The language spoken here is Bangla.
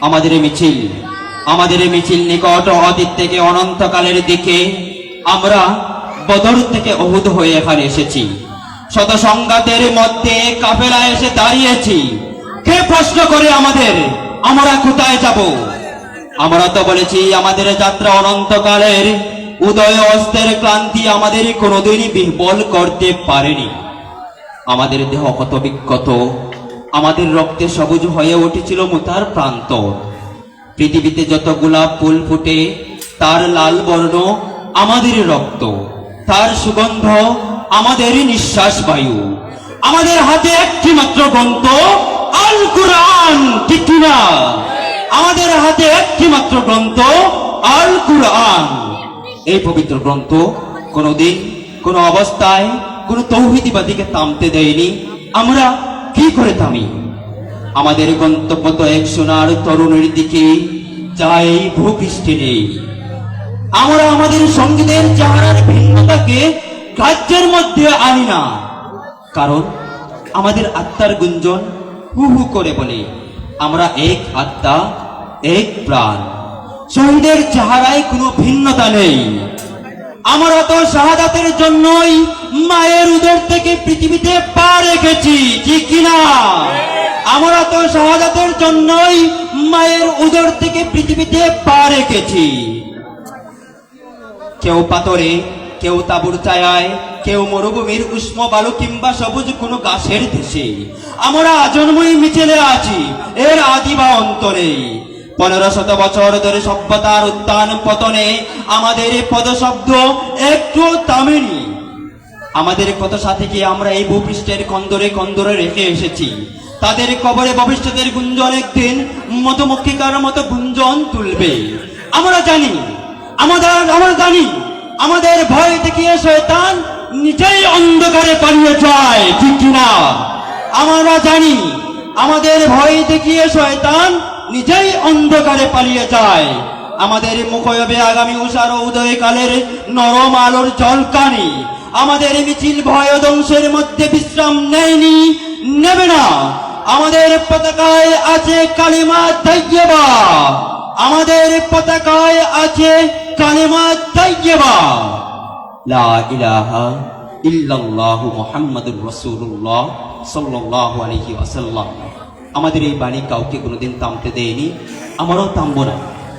আমাদের এই মিছিল নিকট অতীত থেকে অনন্তকালের দিকে আমরা বদর থেকে উহুদ হয়ে এখানে এসেছি। শত সংঘাতের মধ্যে কাফেলা এসে দাঁড়িয়েছি। কে প্রশ্ন করে আমরা কোথায় যাব? আমরা তো বলেছি আমাদের যাত্রা অনন্তকালের উদয় অস্তের ক্লান্তি আমাদের কোনোদিনই বিহ্বল করতে পারেনি। আমাদের দেহ কত বিক্ষত, আমাদের রক্তে সবুজ হয়ে উঠেছিল মুতার প্রান্ত। পৃথিবীতে যত গোলাপ ফুল ফুটে তার লাল বর্ণ আমাদের রক্ত, তার সুগন্ধ আমাদের নিঃশ্বাস বায়ু। আমাদের হাতে একটি মাত্র গ্রন্থ আল কুরআন, ঠিক কিনা? আমাদের হাতে একটি মাত্র গ্রন্থ আল কুরআন। এই পবিত্র গ্রন্থ কোনোদিন কোন অবস্থায় কোন তৌহিদবাদীকে থামতে দেয়নি। আমরা কি করে থামি? আমাদের গন্তব্য তো এক সোনার তরুণের দিকে, যাই ভূপৃষ্ঠে নেই। আমরা আমাদের সঙ্গীদের চেহারার ভিন্নতাকে গ্রাহ্যের মধ্যে আনি না, কারণ আমাদের আত্মার গুঞ্জন হু হু করে বলে আমরা এক আত্মা, এক প্রাণ। শহীদের চেহারায় কোনো ভিন্নতা নেই। আমরা তো শাহাদাতের জন্যই মায়ের উদর থেকে পৃথিবীতে পা রেখেছি, ঠিক কিনা? আমরা তো শাহাদাতের জন্যই মায়ের উদর থেকে পৃথিবীতে পা রেখেছি। কেউ পাথরে, কেউ তাঁবুর ছায়ায়, কেউ মরুভূমির উষ্ণ বালু কিংবা সবুজ কোনো গাছের দেশে। আমরা আজন্মই মিছিলে আছি, এর আদি বা অন্ত নেই। 1500 বছর ধরে সভ্যতার উত্থান পতনে আমাদের পদশব্দ একটু থামেনি। আমাদের কত সাথীকে আমরা এই ভূপৃষ্ঠের কন্দরে কন্দরে রেখে এসেছি। তাদের কবরে ভবিষ্যতের গুঞ্জন একদিন মধুমক্ষিকার মতো গুঞ্জন তুলবে। আমরা জানি আমাদের ভয় দেখিয়ে শয়তান নিজেই অন্ধকারে পালিয়ে যায়, ঠিক কিনা? আমরা জানি আমাদের ভয় দেখিয়ে শয়তান নিজেই অন্ধকারে পালিয়ে যায়। আমাদের মুখবে আগামী উষার উদয়কালের নরম আলোর ঝলকানি। আমাদের মিছিল ভয় ধ্বংসের মধ্যে বিশ্রাম নেয়নি, নেবে না। আমাদের পতাকায় আছে কালিমা তাইয়্যিবা, আমাদের পতাকায় আছে কালিমা তাইয়্যিবা, লা ইলাহা ইল্লাল্লাহু মুহাম্মাদুর রাসূলুল্লাহ সাল্লাল্লাহু আলাইহি ওয়াসাল্লাম। আমাদের এই বাণী কাউকে কোনোদিন থামতে দেয়নি, আমরাও থামবো না।